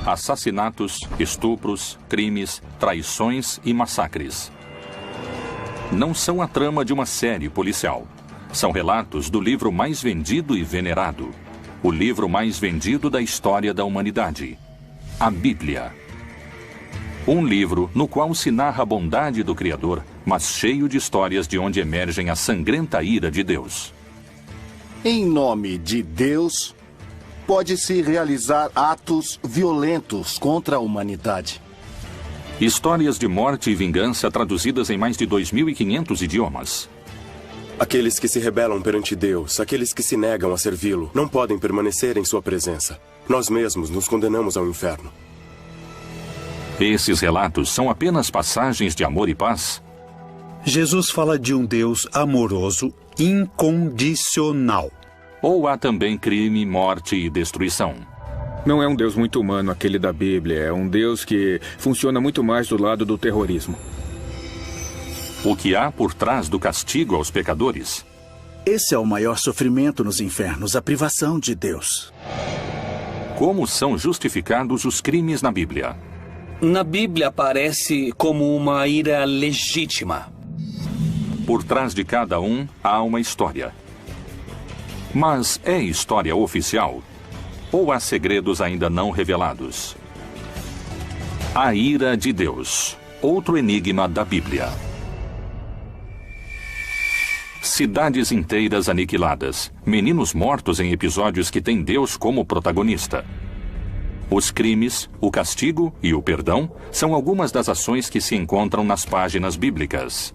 assassinatos, estupros, crimes, traições e massacres. Não são a trama de uma série policial. São relatos do livro mais vendido e venerado. O livro mais vendido da história da humanidade. A Bíblia. Um livro no qual se narra a bondade do Criador, mas cheio de histórias de onde emergem a sangrenta ira de Deus. Em nome de Deus, pode-se realizar atos violentos contra a humanidade. Histórias de morte e vingança traduzidas em mais de 2.500 idiomas. Aqueles que se rebelam perante Deus, aqueles que se negam a servi-lo, não podem permanecer em sua presença. Nós mesmos nos condenamos ao inferno. Esses relatos são apenas passagens de amor e paz? Jesus fala de um Deus amoroso, incondicional. Ou há também crime, morte e destruição? Não é um Deus muito humano aquele da Bíblia. É um Deus que funciona muito mais do lado do terrorismo. O que há por trás do castigo aos pecadores? Esse é o maior sofrimento nos infernos, a privação de Deus. Como são justificados os crimes na Bíblia? Na Bíblia aparece como uma ira legítima. Por trás de cada um há uma história. Mas é história oficial? Ou há segredos ainda não revelados? A ira de Deus. Outro enigma da Bíblia. Cidades inteiras aniquiladas. Meninos mortos em episódios que têm Deus como protagonista. Os crimes, o castigo e o perdão são algumas das ações que se encontram nas páginas bíblicas.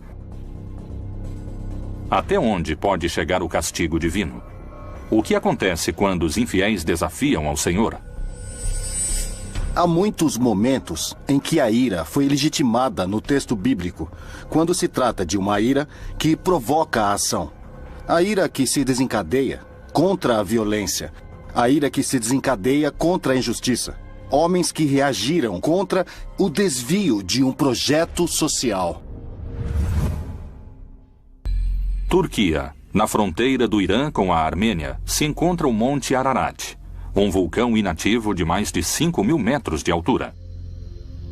Até onde pode chegar o castigo divino? O que acontece quando os infiéis desafiam ao Senhor? Há muitos momentos em que a ira foi legitimada no texto bíblico, quando se trata de uma ira que provoca a ação. A ira que se desencadeia contra a violência. A ira que se desencadeia contra a injustiça. Homens que reagiram contra o desvio de um projeto social. Turquia. Na fronteira do Irã com a Armênia, se encontra o Monte Ararat, um vulcão inativo de mais de 5.000 metros de altura.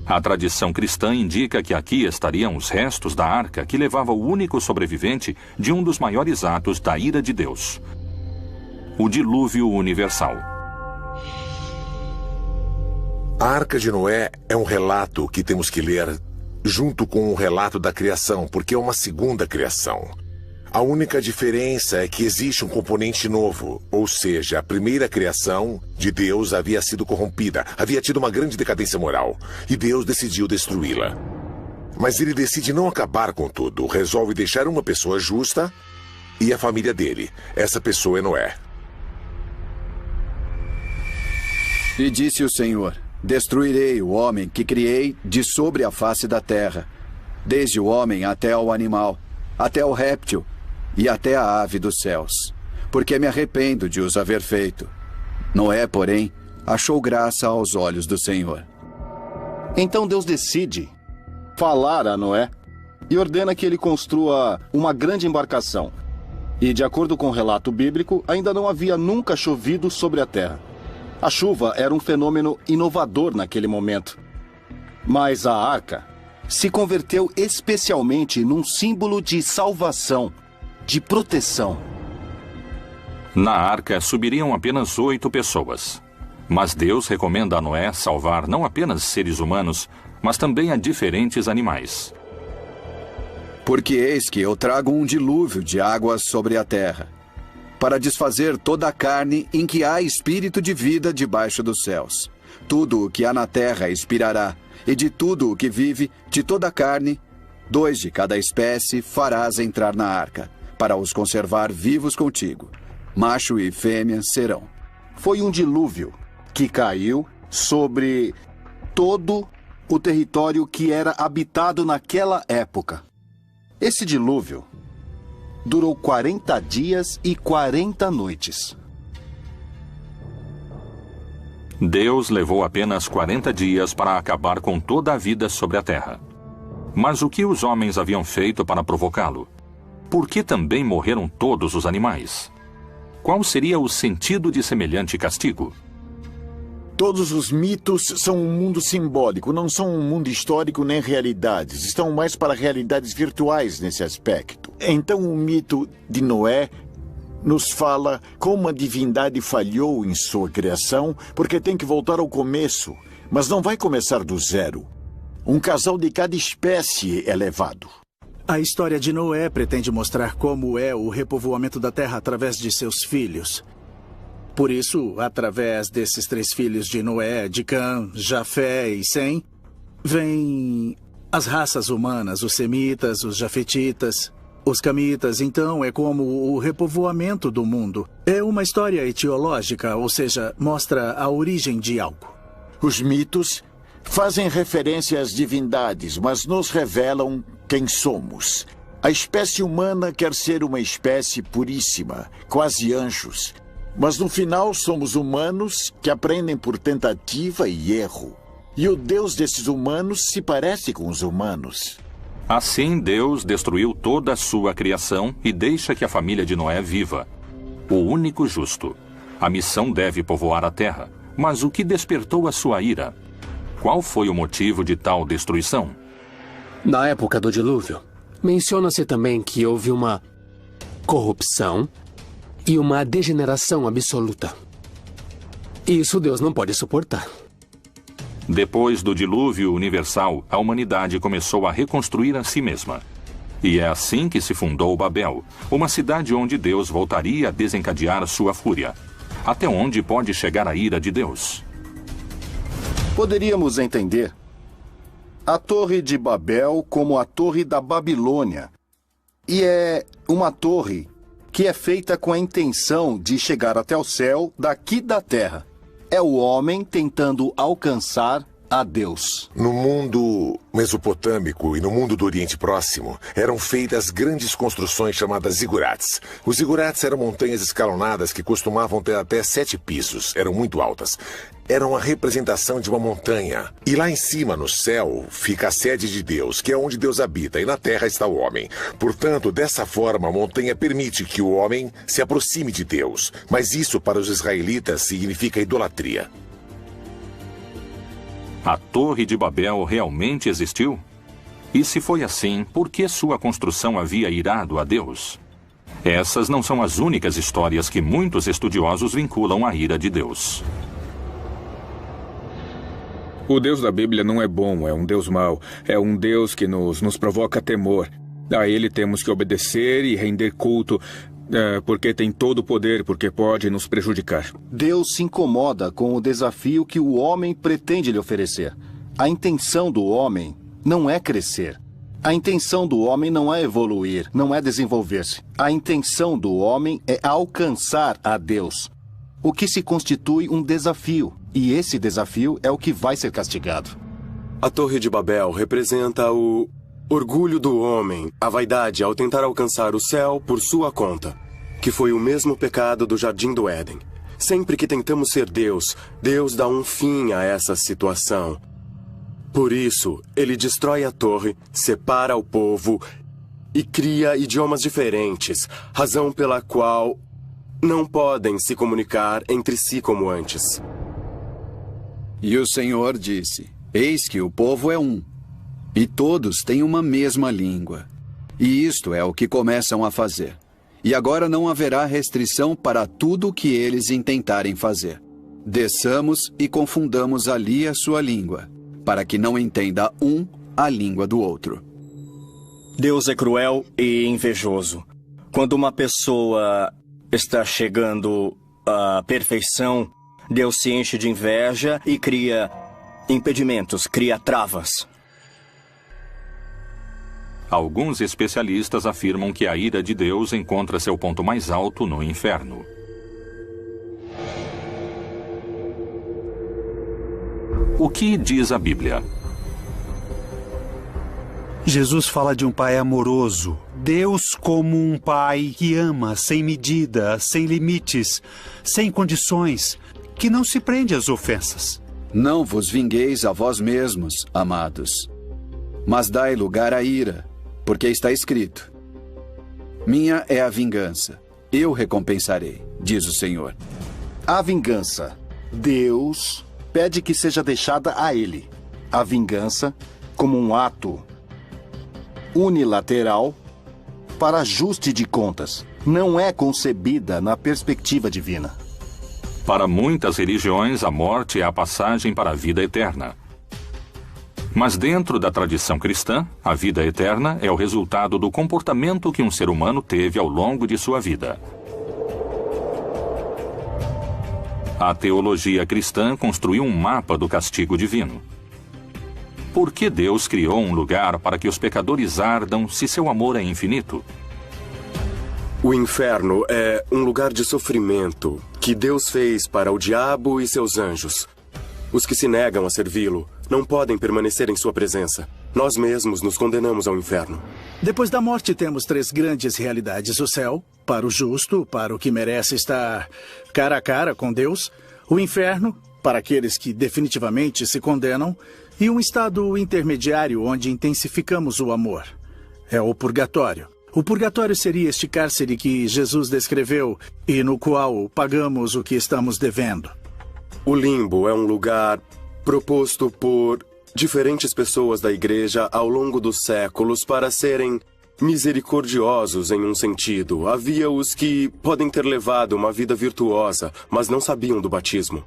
A tradição cristã indica que aqui estariam os restos da arca que levava o único sobrevivente de um dos maiores atos da ira de Deus. O dilúvio universal. A Arca de Noé é um relato que temos que ler junto com o relato da criação, porque é uma segunda criação. A única diferença é que existe um componente novo, ou seja, a primeira criação de Deus havia sido corrompida, havia tido uma grande decadência moral, e Deus decidiu destruí-la. Mas ele decide não acabar com tudo, resolve deixar uma pessoa justa e a família dele. Essa pessoa é Noé. E disse o Senhor: destruirei o homem que criei de sobre a face da terra, desde o homem até ao animal, até o réptil, e até a ave dos céus, porque me arrependo de os haver feito. Noé, porém, achou graça aos olhos do Senhor. Então Deus decide falar a Noé e ordena que ele construa uma grande embarcação. E, de acordo com o relato bíblico, ainda não havia nunca chovido sobre a terra. A chuva era um fenômeno inovador naquele momento. Mas a arca se converteu especialmente num símbolo de salvação, de proteção. Na arca subiriam apenas 8 pessoas. Mas Deus recomenda a Noé salvar não apenas seres humanos, mas também a diferentes animais. Porque eis que eu trago um dilúvio de águas sobre a terra, para desfazer toda a carne em que há espírito de vida debaixo dos céus. Tudo o que há na terra expirará, e de tudo o que vive, de toda a carne, 2 de cada espécie farás entrar na arca, para os conservar vivos contigo. Macho e fêmea serão. Foi um dilúvio que caiu sobre todo o território que era habitado naquela época. Esse dilúvio durou 40 dias e 40 noites. Deus levou apenas 40 dias para acabar com toda a vida sobre a terra. Mas o que os homens haviam feito para provocá-lo? Por que também morreram todos os animais? Qual seria o sentido de semelhante castigo? Todos os mitos são um mundo simbólico, não são um mundo histórico nem realidades. Estão mais para realidades virtuais nesse aspecto. Então o mito de Noé nos fala como a divindade falhou em sua criação, porque tem que voltar ao começo, mas não vai começar do zero. Um casal de cada espécie é levado. A história de Noé pretende mostrar como é o repovoamento da terra através de seus filhos. Por isso, através desses 3 filhos de Noé, de Cã, Jafé e Sem, vêm as raças humanas, os semitas, os jafetitas, os camitas. Então, é como o repovoamento do mundo. É uma história etiológica, ou seja, mostra a origem de algo. Os mitos fazem referência às divindades, mas nos revelam quem somos. A espécie humana quer ser uma espécie puríssima, quase anjos. Mas no final somos humanos que aprendem por tentativa e erro. E o Deus desses humanos se parece com os humanos. Assim, Deus destruiu toda a sua criação e deixa que a família de Noé viva. O único justo. A missão deve povoar a terra. Mas o que despertou a sua ira? Qual foi o motivo de tal destruição? Na época do dilúvio, menciona-se também que houve uma corrupção e uma degeneração absoluta. Isso Deus não pode suportar. Depois do dilúvio universal, a humanidade começou a reconstruir a si mesma. E é assim que se fundou Babel, uma cidade onde Deus voltaria a desencadear sua fúria. Até onde pode chegar a ira de Deus? Poderíamos entender a Torre de Babel como a Torre da Babilônia. E é uma torre que é feita com a intenção de chegar até o céu daqui da terra. É o homem tentando alcançar a Deus. No mundo mesopotâmico e no mundo do Oriente Próximo, eram feitas grandes construções chamadas zigurates. Os zigurates eram montanhas escalonadas que costumavam ter até 7 pisos, eram muito altas. Eram a representação de uma montanha. E lá em cima, no céu, fica a sede de Deus, que é onde Deus habita, e na terra está o homem. Portanto, dessa forma, a montanha permite que o homem se aproxime de Deus. Mas isso, para os israelitas, significa idolatria. A Torre de Babel realmente existiu? E se foi assim, por que sua construção havia irado a Deus? Essas não são as únicas histórias que muitos estudiosos vinculam à ira de Deus. O Deus da Bíblia não é bom, é um Deus mau. É um Deus que nos provoca temor. A ele temos que obedecer e render culto, porque tem todo o poder, porque pode nos prejudicar. Deus se incomoda com o desafio que o homem pretende lhe oferecer. A intenção do homem não é crescer. A intenção do homem não é evoluir, não é desenvolver-se. A intenção do homem é alcançar a Deus, o que se constitui um desafio. E esse desafio é o que vai ser castigado. A Torre de Babel representa o orgulho do homem, a vaidade ao tentar alcançar o céu por sua conta, que foi o mesmo pecado do Jardim do Éden. Sempre que tentamos ser Deus, Deus dá um fim a essa situação. Por isso, ele destrói a torre, separa o povo e cria idiomas diferentes, razão pela qual não podem se comunicar entre si como antes. E o Senhor disse: Eis que o povo é um, e todos têm uma mesma língua. E isto é o que começam a fazer. E agora não haverá restrição para tudo o que eles intentarem fazer. Desçamos e confundamos ali a sua língua, para que não entenda um a língua do outro. Deus é cruel e invejoso. Quando uma pessoa está chegando à perfeição, Deus se enche de inveja e cria impedimentos, cria travas. Alguns especialistas afirmam que a ira de Deus encontra seu ponto mais alto no inferno. O que diz a Bíblia? Jesus fala de um pai amoroso. Deus como um pai que ama sem medida, sem limites, sem condições, que não se prende às ofensas. Não vos vingueis a vós mesmos, amados, mas dai lugar à ira, porque está escrito: minha é a vingança, eu recompensarei, diz o Senhor. A vingança. Deus pede que seja deixada a ele. A vingança como um ato unilateral para ajuste de contas. Não é concebida na perspectiva divina. Para muitas religiões, a morte é a passagem para a vida eterna. Mas dentro da tradição cristã, a vida eterna é o resultado do comportamento que um ser humano teve ao longo de sua vida. A teologia cristã construiu um mapa do castigo divino. Por que Deus criou um lugar para que os pecadores ardam se seu amor é infinito? O inferno é um lugar de sofrimento que Deus fez para o diabo e seus anjos. Os que se negam a servi-lo não podem permanecer em sua presença. Nós mesmos nos condenamos ao inferno. Depois da morte, temos 3 grandes realidades. O céu, para o justo, para o que merece estar cara a cara com Deus. O inferno, para aqueles que definitivamente se condenam. E um estado intermediário onde intensificamos o amor. É o purgatório. O purgatório seria este cárcere que Jesus descreveu e no qual pagamos o que estamos devendo. O limbo é um lugar proposto por diferentes pessoas da igreja ao longo dos séculos para serem misericordiosos em um sentido. Havia os que podem ter levado uma vida virtuosa, mas não sabiam do batismo.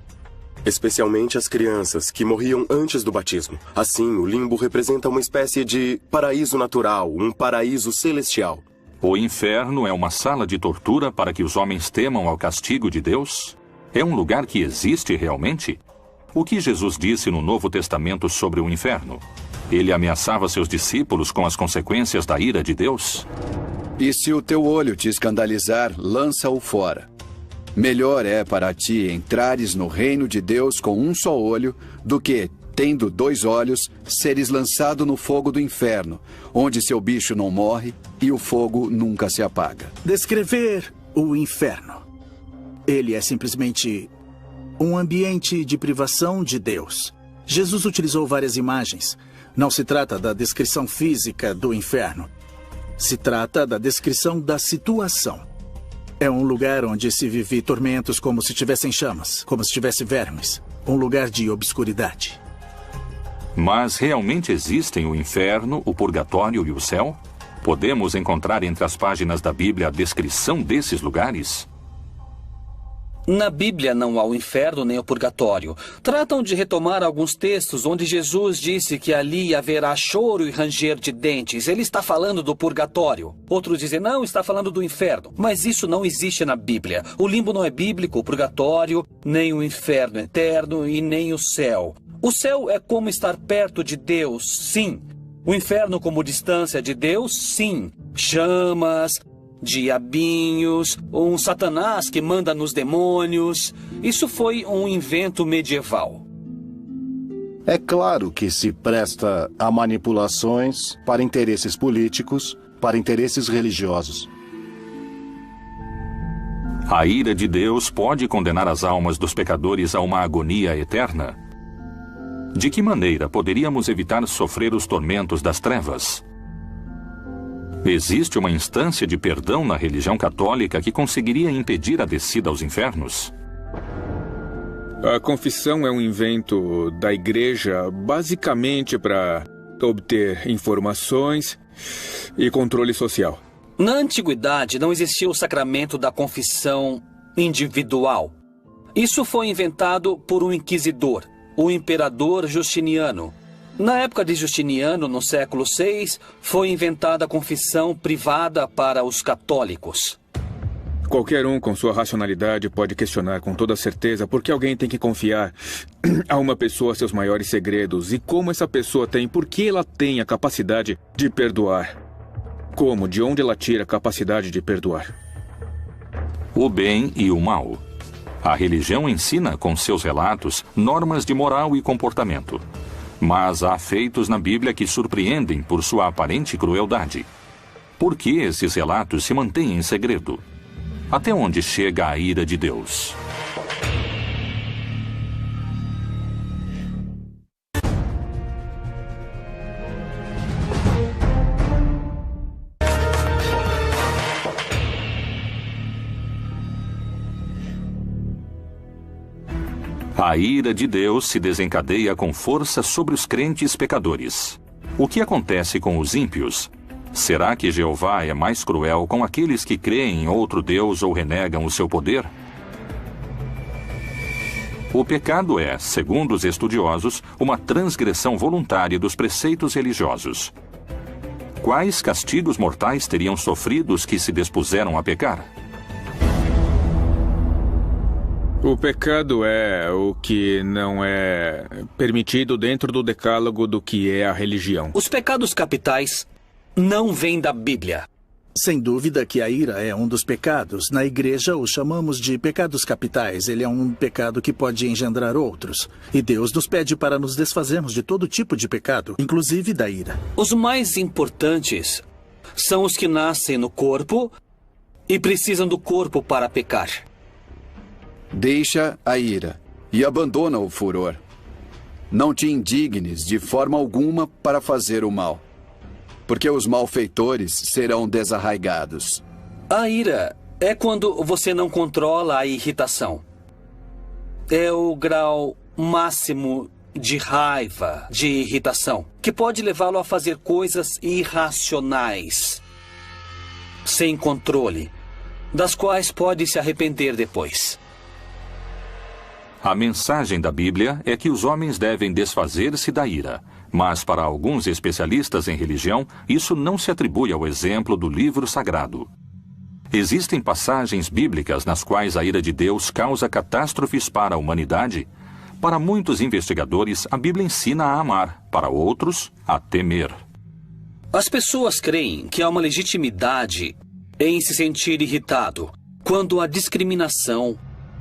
Especialmente as crianças, que morriam antes do batismo. Assim, o limbo representa uma espécie de paraíso natural, um paraíso celestial. O inferno é uma sala de tortura para que os homens temam ao castigo de Deus? É um lugar que existe realmente? O que Jesus disse no Novo Testamento sobre o inferno? Ele ameaçava seus discípulos com as consequências da ira de Deus? E se o teu olho te escandalizar, lança-o fora. Melhor é para ti entrares no reino de Deus com um só olho, do que, tendo 2 olhos, seres lançado no fogo do inferno, onde seu bicho não morre e o fogo nunca se apaga. Descrever o inferno. Ele é simplesmente um ambiente de privação de Deus. Jesus utilizou várias imagens. Não se trata da descrição física do inferno. Se trata da descrição da situação. É um lugar onde se vive tormentos como se tivessem chamas, como se tivesse vermes. Um lugar de obscuridade. Mas realmente existem o inferno, o purgatório e o céu? Podemos encontrar entre as páginas da Bíblia a descrição desses lugares? Na Bíblia não há o inferno nem o purgatório. Tratam de retomar alguns textos onde Jesus disse que ali haverá choro e ranger de dentes. Ele está falando do purgatório. Outros dizem, não, está falando do inferno. Mas isso não existe na Bíblia. O limbo não é bíblico, o purgatório, nem o inferno eterno e nem o céu. O céu é como estar perto de Deus, sim. O inferno como distância de Deus, sim. Chamas, diabinhos, um Satanás que manda nos demônios. Isso foi um invento medieval. É claro que se presta a manipulações para interesses políticos, para interesses religiosos. A ira de Deus pode condenar as almas dos pecadores a uma agonia eterna? De que maneira poderíamos evitar sofrer os tormentos das trevas? Existe uma instância de perdão na religião católica que conseguiria impedir a descida aos infernos? A confissão é um invento da igreja basicamente para obter informações e controle social. Na antiguidade não existia o sacramento da confissão individual. Isso foi inventado por um inquisidor, o imperador Justiniano. Na época de Justiniano, no século VI, foi inventada a confissão privada para os católicos. Qualquer um com sua racionalidade pode questionar com toda certeza por que alguém tem que confiar a uma pessoa seus maiores segredos e como essa pessoa tem, por que ela tem a capacidade de perdoar. Como, de onde ela tira a capacidade de perdoar? O bem e o mal. A religião ensina, com seus relatos, normas de moral e comportamento. Mas há feitos na Bíblia que surpreendem por sua aparente crueldade. Por que esses relatos se mantêm em segredo? Até onde chega a ira de Deus? A ira de Deus se desencadeia com força sobre os crentes pecadores. O que acontece com os ímpios? Será que Jeová é mais cruel com aqueles que creem em outro Deus ou renegam o seu poder? O pecado é, segundo os estudiosos, uma transgressão voluntária dos preceitos religiosos. Quais castigos mortais teriam sofrido os que se dispuseram a pecar? O pecado é o que não é permitido dentro do decálogo do que é a religião. Os pecados capitais não vêm da Bíblia. Sem dúvida que a ira é um dos pecados. Na igreja o chamamos de pecados capitais. Ele é um pecado que pode engendrar outros. E Deus nos pede para nos desfazermos de todo tipo de pecado, inclusive da ira. Os mais importantes são os que nascem no corpo e precisam do corpo para pecar. Deixa a ira e abandona o furor. Não te indignes de forma alguma para fazer o mal, porque os malfeitores serão desarraigados. A ira é quando você não controla a irritação. É o grau máximo de raiva, de irritação, que pode levá-lo a fazer coisas irracionais, sem controle, das quais pode se arrepender depois. A mensagem da Bíblia é que os homens devem desfazer-se da ira. Mas, para alguns especialistas em religião, isso não se atribui ao exemplo do livro sagrado. Existem passagens bíblicas nas quais a ira de Deus causa catástrofes para a humanidade? Para muitos investigadores, a Bíblia ensina a amar, para outros, a temer. As pessoas creem que há uma legitimidade em se sentir irritado quando há discriminação,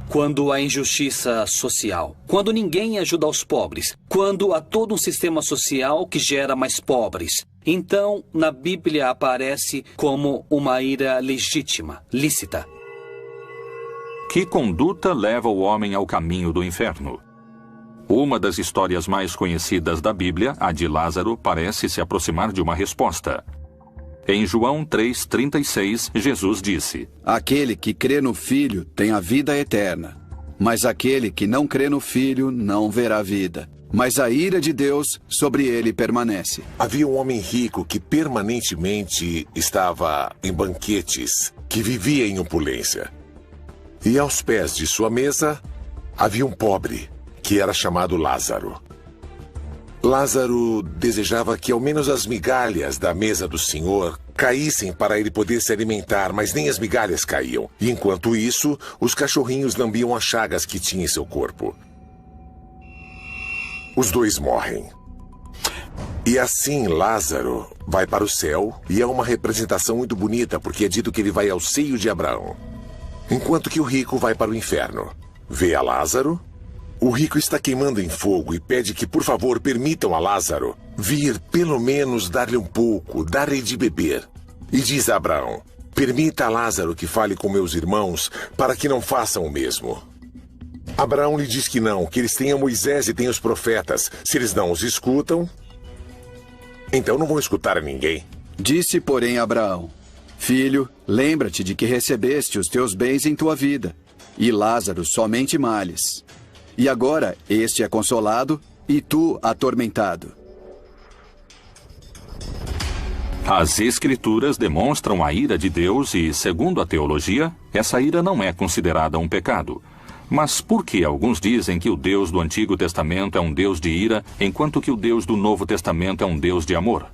quando há injustiça social, quando ninguém ajuda os pobres, quando há todo um sistema social que gera mais pobres. Então, na Bíblia aparece como uma ira legítima, lícita. Que conduta leva o homem ao caminho do inferno? Uma das histórias mais conhecidas da Bíblia, a de Lázaro, parece se aproximar de uma resposta. Em João 3,36, Jesus disse: Aquele que crê no Filho tem a vida eterna, mas aquele que não crê no Filho não verá vida. Mas a ira de Deus sobre ele permanece. Havia um homem rico que permanentemente estava em banquetes, que vivia em opulência. E aos pés de sua mesa havia um pobre, que era chamado Lázaro. Lázaro desejava que ao menos as migalhas da mesa do Senhor caíssem para ele poder se alimentar, mas nem as migalhas caíam. E enquanto isso, os cachorrinhos lambiam as chagas que tinha em seu corpo. Os dois morrem. E assim Lázaro vai para o céu, e é uma representação muito bonita, porque é dito que ele vai ao seio de Abraão. Enquanto que o rico vai para o inferno. Vê a Lázaro. O rico está queimando em fogo e pede que, por favor, permitam a Lázaro vir, pelo menos, dar-lhe um pouco, dar-lhe de beber. E diz a Abraão: permita a Lázaro que fale com meus irmãos para que não façam o mesmo. Abraão lhe diz que não, que eles têm a Moisés e têm os profetas. Se eles não os escutam, então não vão escutar a ninguém. Disse, porém, Abraão: Filho, lembra-te de que recebeste os teus bens em tua vida, e Lázaro somente males. E agora este é consolado e tu atormentado. As Escrituras demonstram a ira de Deus e, segundo a teologia, essa ira não é considerada um pecado. Mas por que alguns dizem que o Deus do Antigo Testamento é um Deus de ira, enquanto que o Deus do Novo Testamento é um Deus de amor?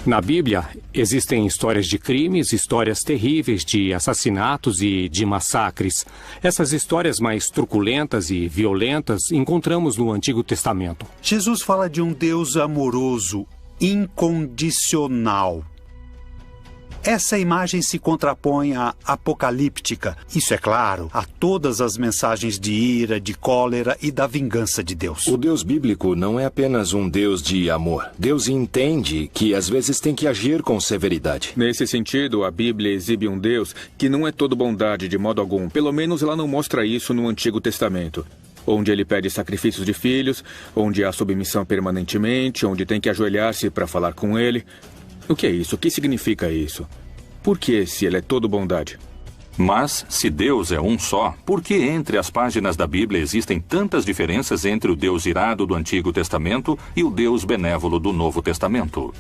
Na Bíblia, existem histórias de crimes, histórias terríveis de assassinatos e de massacres. Essas histórias mais truculentas e violentas encontramos no Antigo Testamento. Jesus fala de um Deus amoroso, incondicional. Essa imagem se contrapõe à apocalíptica, isso é claro, a todas as mensagens de ira, de cólera e da vingança de Deus. O Deus bíblico não é apenas um Deus de amor. Deus entende que às vezes tem que agir com severidade. Nesse sentido, a Bíblia exibe um Deus que não é todo bondade de modo algum. Pelo menos ela não mostra isso no Antigo Testamento, onde ele pede sacrifícios de filhos, onde há submissão permanentemente, onde tem que ajoelhar-se para falar com ele. O que é isso? O que significa isso? Por que, se ele é todo bondade? Mas, se Deus é um só, por que entre as páginas da Bíblia existem tantas diferenças entre o Deus irado do Antigo Testamento e o Deus benévolo do Novo Testamento?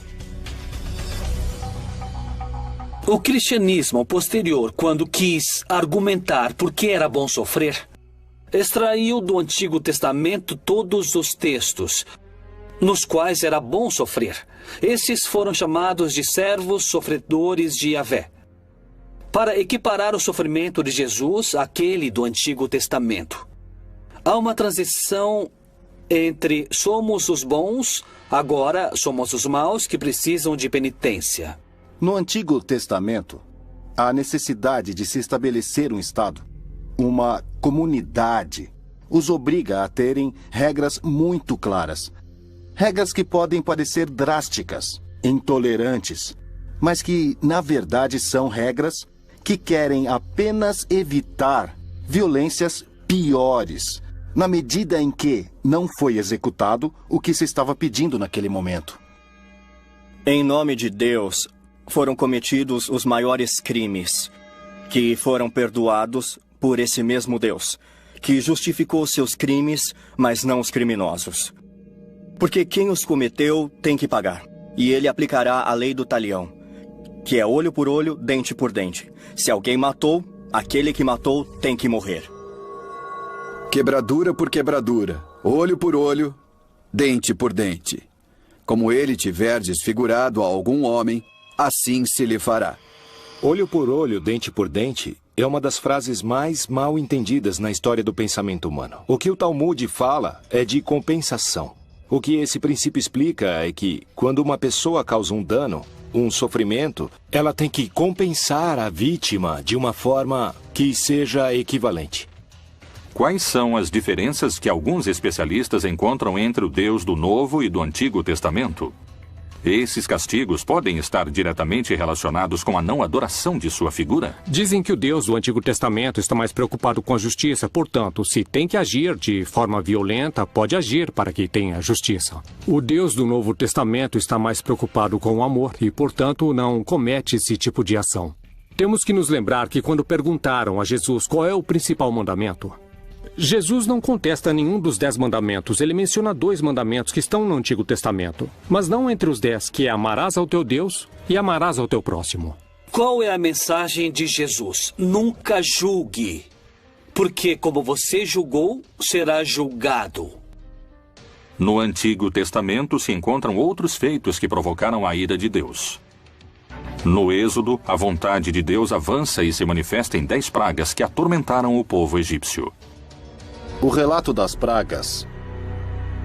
O cristianismo posterior, quando quis argumentar por que era bom sofrer, extraiu do Antigo Testamento todos os textos nos quais era bom sofrer. Esses foram chamados de servos sofredores de Yahvé, para equiparar o sofrimento de Jesus àquele do Antigo Testamento. Há uma transição entre somos os bons, agora somos os maus que precisam de penitência. No Antigo Testamento, há necessidade de se estabelecer um Estado, uma comunidade, os obriga a terem regras muito claras. Regras que podem parecer drásticas, intolerantes, mas que, na verdade, são regras que querem apenas evitar violências piores, na medida em que não foi executado o que se estava pedindo naquele momento. Em nome de Deus, foram cometidos os maiores crimes, que foram perdoados por esse mesmo Deus, que justificou seus crimes, mas não os criminosos. Porque quem os cometeu tem que pagar, e ele aplicará a lei do talião, que é olho por olho, dente por dente. Se alguém matou, aquele que matou tem que morrer. Quebradura por quebradura, olho por olho, dente por dente. Como ele tiver desfigurado a algum homem, assim se lhe fará. Olho por olho, dente por dente é uma das frases mais mal entendidas na história do pensamento humano. O que o Talmud fala é de compensação. O que esse princípio explica é que, quando uma pessoa causa um dano, um sofrimento, ela tem que compensar a vítima de uma forma que seja equivalente. Quais são as diferenças que alguns especialistas encontram entre o Deus do Novo e do Antigo Testamento? Esses castigos podem estar diretamente relacionados com a não adoração de sua figura? Dizem que o Deus do Antigo Testamento está mais preocupado com a justiça, portanto, se tem que agir de forma violenta, pode agir para que tenha justiça. O Deus do Novo Testamento está mais preocupado com o amor e, portanto, não comete esse tipo de ação. Temos que nos lembrar que quando perguntaram a Jesus qual é o principal mandamento, Jesus não contesta nenhum dos 10 mandamentos. Ele menciona 2 mandamentos que estão no Antigo Testamento, mas não entre os 10, que é amarás ao teu Deus e amarás ao teu próximo. Qual é a mensagem de Jesus? Nunca julgue, porque como você julgou, será julgado. No Antigo Testamento se encontram outros feitos que provocaram a ira de Deus. No Êxodo, a vontade de Deus avança e se manifesta em 10 pragas que atormentaram o povo egípcio. O relato das pragas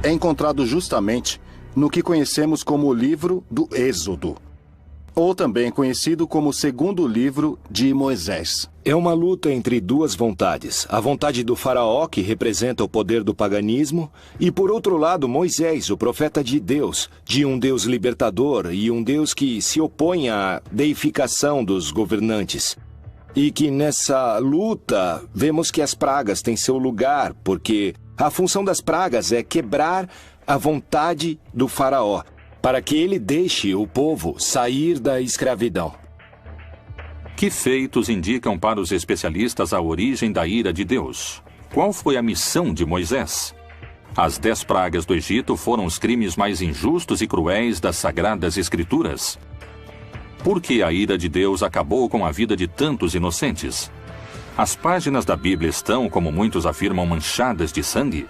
é encontrado justamente no que conhecemos como o livro do Êxodo, ou também conhecido como o segundo livro de Moisés. É uma luta entre duas vontades. A vontade do faraó, que representa o poder do paganismo, e por outro lado Moisés, o profeta de Deus, de um Deus libertador e um Deus que se opõe à deificação dos governantes. E que nessa luta vemos que as pragas têm seu lugar, porque a função das pragas é quebrar a vontade do faraó, para que ele deixe o povo sair da escravidão. Que feitos indicam para os especialistas a origem da ira de Deus? Qual foi a missão de Moisés? As 10 pragas do Egito foram os crimes mais injustos e cruéis das Sagradas Escrituras. Por que a ira de Deus acabou com a vida de tantos inocentes? As páginas da Bíblia estão, como muitos afirmam, manchadas de sangue?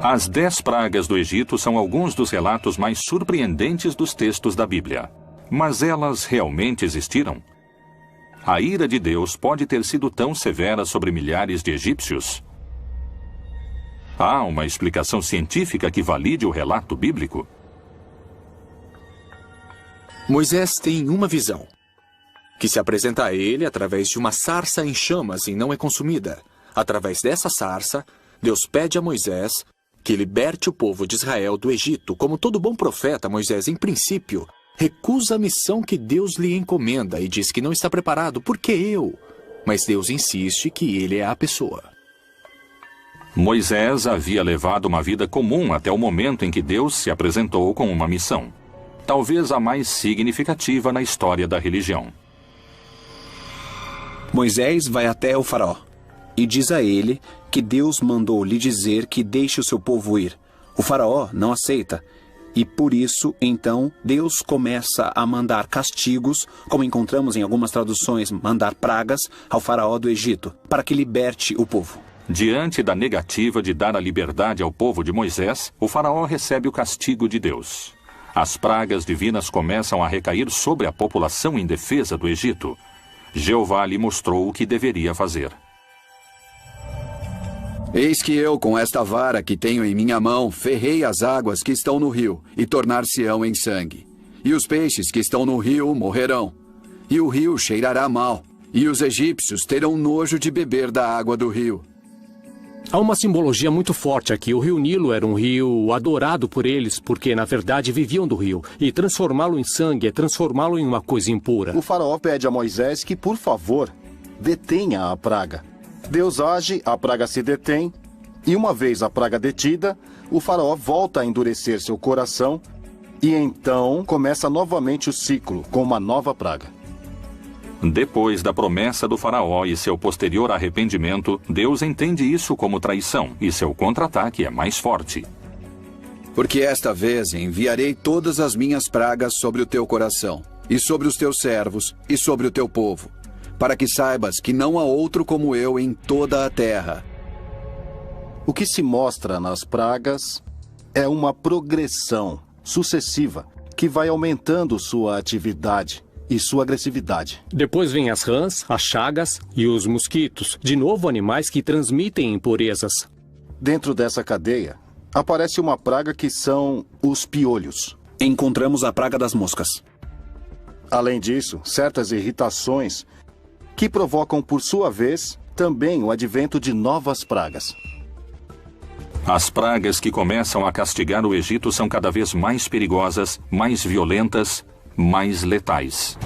As 10 pragas do Egito são alguns dos relatos mais surpreendentes dos textos da Bíblia. Mas elas realmente existiram? A ira de Deus pode ter sido tão severa sobre milhares de egípcios? Há uma explicação científica que valide o relato bíblico? Moisés tem uma visão, que se apresenta a ele através de uma sarça em chamas e não é consumida. Através dessa sarça, Deus pede a Moisés que liberte o povo de Israel do Egito, como todo bom profeta, Moisés, em princípio, recusa a missão que Deus lhe encomenda e diz que não está preparado, porque eu? Mas Deus insiste que ele é a pessoa. Moisés havia levado uma vida comum até o momento em que Deus se apresentou com uma missão, talvez a mais significativa na história da religião. Moisés vai até o faraó e diz a ele que Deus mandou lhe dizer que deixe o seu povo ir. O faraó não aceita e por isso, então, Deus começa a mandar castigos, como encontramos em algumas traduções, mandar pragas ao faraó do Egito, para que liberte o povo. Diante da negativa de dar a liberdade ao povo de Moisés, o faraó recebe o castigo de Deus. As pragas divinas começam a recair sobre a população indefesa do Egito. Jeová lhe mostrou o que deveria fazer. Eis que eu, com esta vara que tenho em minha mão, ferrei as águas que estão no rio, e tornar-se-ão em sangue. E os peixes que estão no rio morrerão. E o rio cheirará mal, e os egípcios terão nojo de beber da água do rio. Há uma simbologia muito forte aqui. O rio Nilo era um rio adorado por eles, porque na verdade viviam do rio. E transformá-lo em sangue é transformá-lo em uma coisa impura. O faraó pede a Moisés que, por favor, detenha a praga. Deus age, a praga se detém, e uma vez a praga detida, o faraó volta a endurecer seu coração, e então começa novamente o ciclo, com uma nova praga. Depois da promessa do faraó e seu posterior arrependimento, Deus entende isso como traição, e seu contra-ataque é mais forte. Porque esta vez enviarei todas as minhas pragas sobre o teu coração, e sobre os teus servos, e sobre o teu povo, para que saibas que não há outro como eu em toda a terra. O que se mostra nas pragas é uma progressão sucessiva que vai aumentando sua atividade e sua agressividade. Depois vem as rãs, as chagas e os mosquitos, de novo animais que transmitem impurezas. Dentro dessa cadeia, aparece uma praga que são os piolhos. Encontramos a praga das moscas. Além disso, certas irritações que provocam, por sua vez, também o advento de novas pragas. As pragas que começam a castigar o Egito são cada vez mais perigosas, mais violentas, mais letais.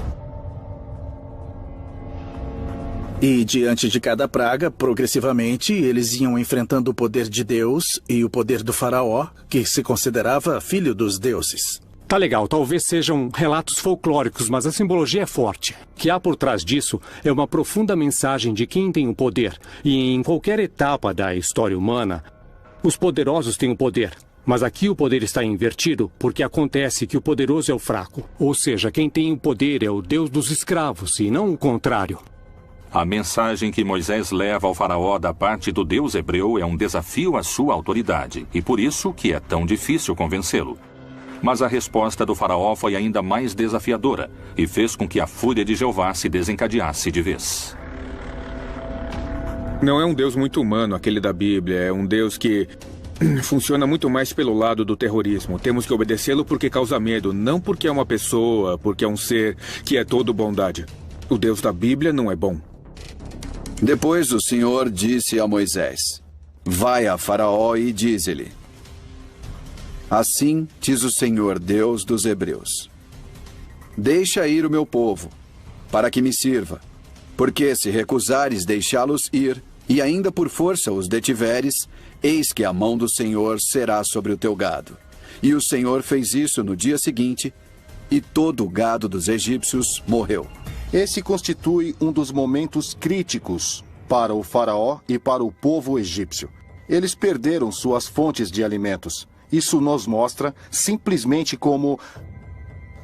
E diante de cada praga, progressivamente, eles iam enfrentando o poder de Deus e o poder do faraó, que se considerava filho dos deuses. Tá legal, talvez sejam relatos folclóricos, mas a simbologia é forte. O que há por trás disso é uma profunda mensagem de quem tem o poder. E em qualquer etapa da história humana, os poderosos têm o poder. Mas aqui o poder está invertido, porque acontece que o poderoso é o fraco. Ou seja, quem tem o poder é o Deus dos escravos, e não o contrário. A mensagem que Moisés leva ao faraó da parte do Deus hebreu é um desafio à sua autoridade, e por isso que é tão difícil convencê-lo. Mas a resposta do faraó foi ainda mais desafiadora, e fez com que a fúria de Jeová se desencadeasse de vez. Não é um Deus muito humano aquele da Bíblia, é um Deus que funciona muito mais pelo lado do terrorismo. Temos que obedecê-lo porque causa medo, não porque é uma pessoa, porque é um ser que é todo bondade. O Deus da Bíblia não é bom. Depois o Senhor disse a Moisés: Vai a Faraó e diz-lhe: Assim diz o Senhor, Deus dos Hebreus: Deixa ir o meu povo, para que me sirva, porque se recusares deixá-los ir, e ainda por força os detiveres, eis que a mão do Senhor será sobre o teu gado. E o Senhor fez isso no dia seguinte, e todo o gado dos egípcios morreu. Esse constitui um dos momentos críticos para o faraó e para o povo egípcio. Eles perderam suas fontes de alimentos. Isso nos mostra simplesmente como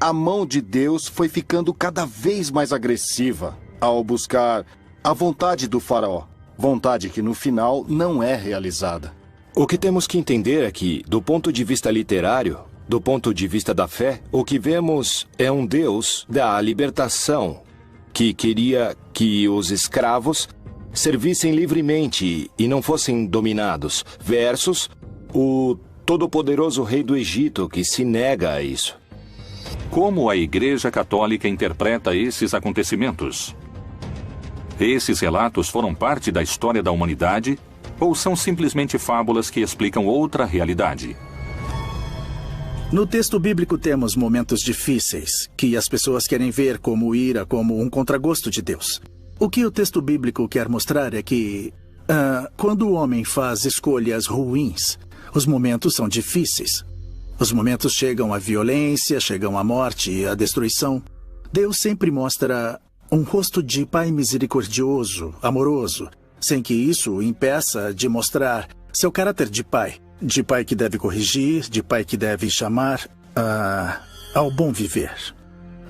a mão de Deus foi ficando cada vez mais agressiva ao buscar a vontade do faraó. Vontade que no final não é realizada. O que temos que entender é que, do ponto de vista literário, do ponto de vista da fé, o que vemos é um Deus da libertação, que queria que os escravos servissem livremente e não fossem dominados, versus o todo-poderoso rei do Egito, que se nega a isso. Como a Igreja Católica interpreta esses acontecimentos? Esses relatos foram parte da história da humanidade Ou são simplesmente fábulas que explicam outra realidade? No texto bíblico temos momentos difíceis, que as pessoas querem ver como ira, como um contragosto de Deus. O que o texto bíblico quer mostrar é que, quando o homem faz escolhas ruins, os momentos são difíceis. Os momentos chegam à violência, chegam à morte e à destruição. Deus sempre mostra um rosto de pai misericordioso, amoroso, sem que isso o impeça de mostrar seu caráter de pai que deve corrigir, de pai que deve chamar ao bom viver.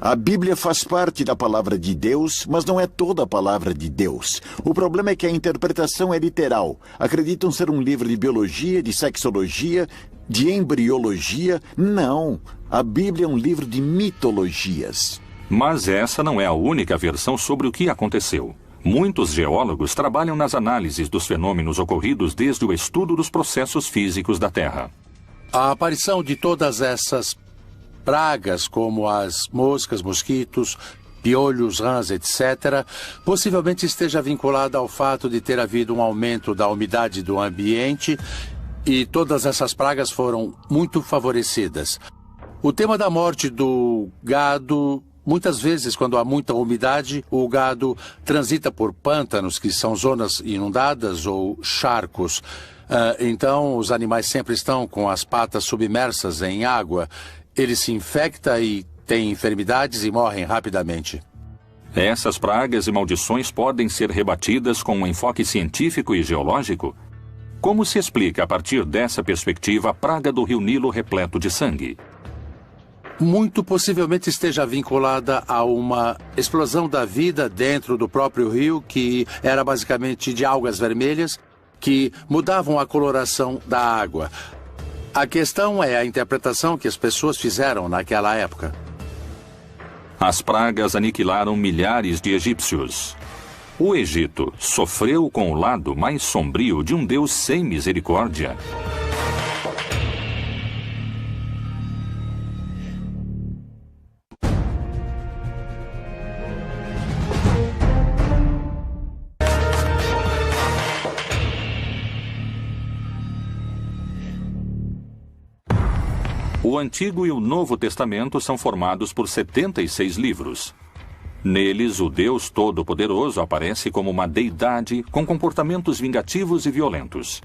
A Bíblia faz parte da palavra de Deus, mas não é toda a palavra de Deus. O problema é que a interpretação é literal. Acreditam ser um livro de biologia, de sexologia, de embriologia. Não. A Bíblia é um livro de mitologias. Mas essa não é a única versão sobre o que aconteceu. Muitos geólogos trabalham nas análises dos fenômenos ocorridos desde o estudo dos processos físicos da Terra. A aparição de todas essas pragas, como as moscas, mosquitos, piolhos, rãs, etc., possivelmente esteja vinculada ao fato de ter havido um aumento da umidade do ambiente e todas essas pragas foram muito favorecidas. O tema da morte do gado... Muitas vezes, quando há muita umidade, o gado transita por pântanos, que são zonas inundadas, ou charcos. Então, os animais sempre estão com as patas submersas em água. Ele se infecta e tem enfermidades e morrem rapidamente. Essas pragas e maldições podem ser rebatidas com um enfoque científico e geológico? Como se explica, a partir dessa perspectiva, a praga do rio Nilo repleto de sangue? Muito possivelmente esteja vinculada a uma explosão da vida dentro do próprio rio, que era basicamente de algas vermelhas, que mudavam a coloração da água. A questão é a interpretação que as pessoas fizeram naquela época. As pragas aniquilaram milhares de egípcios. O Egito sofreu com o lado mais sombrio de um Deus sem misericórdia. O Antigo e o Novo Testamento são formados por 76 livros. Neles, o Deus Todo-Poderoso aparece como uma deidade com comportamentos vingativos e violentos.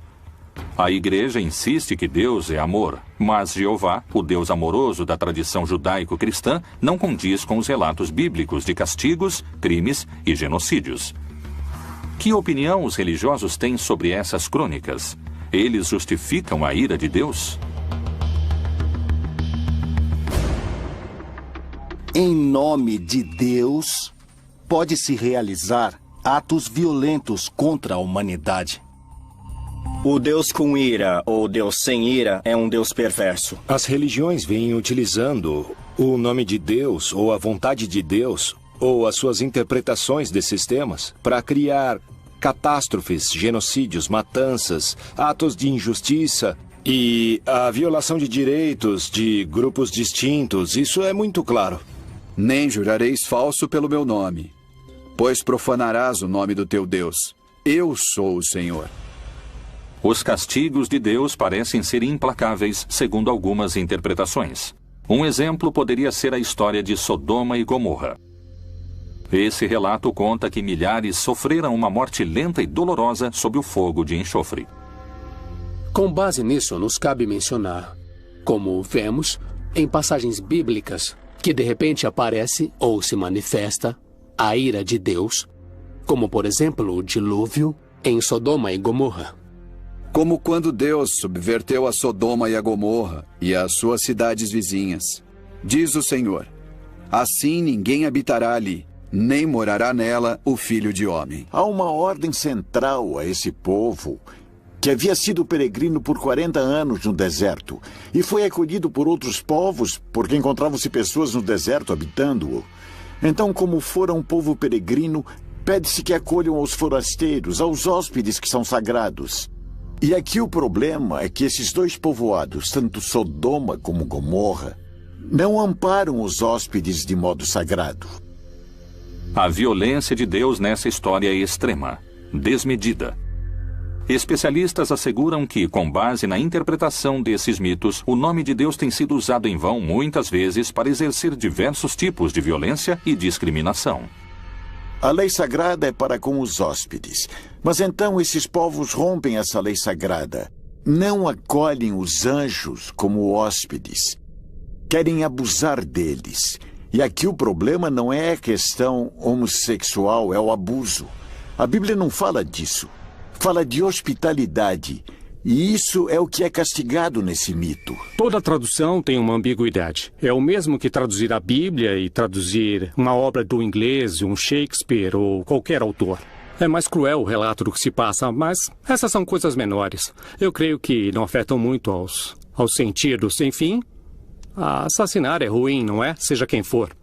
A Igreja insiste que Deus é amor, mas Jeová, o Deus amoroso da tradição judaico-cristã, não condiz com os relatos bíblicos de castigos, crimes e genocídios. Que opinião os religiosos têm sobre essas crônicas? Eles justificam a ira de Deus? Em nome de Deus, pode-se realizar atos violentos contra a humanidade. O Deus com ira ou Deus sem ira é um Deus perverso. As religiões vêm utilizando o nome de Deus ou a vontade de Deus ou as suas interpretações desses temas para criar catástrofes, genocídios, matanças, atos de injustiça e a violação de direitos de grupos distintos. Isso é muito claro. Nem jurareis falso pelo meu nome, pois profanarás o nome do teu Deus. Eu sou o Senhor. Os castigos de Deus parecem ser implacáveis, segundo algumas interpretações. Um exemplo poderia ser a história de Sodoma e Gomorra. Esse relato conta que milhares sofreram uma morte lenta e dolorosa sob o fogo de enxofre. Com base nisso, nos cabe mencionar, como vemos em passagens bíblicas, que de repente aparece ou se manifesta a ira de Deus, como por exemplo o dilúvio em Sodoma e Gomorra. Como quando Deus subverteu a Sodoma e a Gomorra e as suas cidades vizinhas. Diz o Senhor: assim ninguém habitará ali, nem morará nela o Filho de Homem. Há uma ordem central a esse povo que havia sido peregrino por 40 anos no deserto e foi acolhido por outros povos porque encontravam-se pessoas no deserto habitando-o. Então, como fora um povo peregrino, pede-se que acolham aos forasteiros, aos hóspedes que são sagrados. E aqui o problema é que esses dois povoados, tanto Sodoma como Gomorra, não amparam os hóspedes de modo sagrado. A violência de Deus nessa história é extrema, desmedida. Especialistas asseguram que, com base na interpretação desses mitos, o nome de Deus tem sido usado em vão muitas vezes para exercer diversos tipos de violência e discriminação. A lei sagrada é para com os hóspedes. Mas então esses povos rompem essa lei sagrada. Não acolhem os anjos como hóspedes. Querem abusar deles. E aqui o problema não é a questão homossexual, é o abuso. A Bíblia não fala disso. Fala de hospitalidade. E isso é o que é castigado nesse mito. Toda tradução tem uma ambiguidade. É o mesmo que traduzir a Bíblia e traduzir uma obra do inglês, um Shakespeare ou qualquer autor. É mais cruel o relato do que se passa, mas essas são coisas menores. Eu creio que não afetam muito aos sentidos. Enfim, assassinar é ruim, não é? Seja quem for.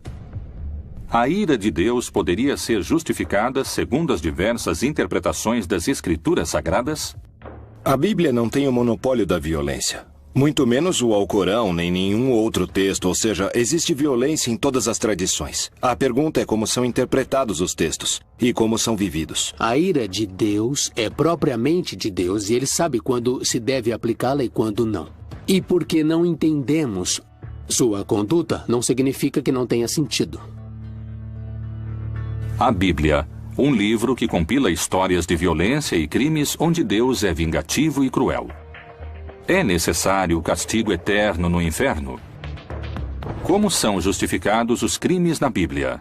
A ira de Deus poderia ser justificada segundo as diversas interpretações das Escrituras Sagradas? A Bíblia não tem o monopólio da violência. Muito menos o Alcorão, nem nenhum outro texto, ou seja, existe violência em todas as tradições. A pergunta é como são interpretados os textos e como são vividos. A ira de Deus é propriamente de Deus e ele sabe quando se deve aplicá-la e quando não. E porque não entendemos sua conduta, não significa que não tenha sentido. A Bíblia, um livro que compila histórias de violência e crimes onde Deus é vingativo e cruel. É necessário o castigo eterno no inferno? Como são justificados os crimes na Bíblia?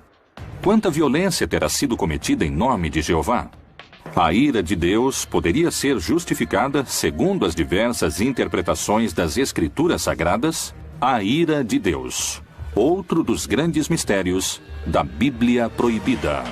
Quanta violência terá sido cometida em nome de Jeová? A ira de Deus poderia ser justificada segundo as diversas interpretações das Escrituras Sagradas? A ira de Deus, outro dos grandes mistérios da Bíblia Proibida.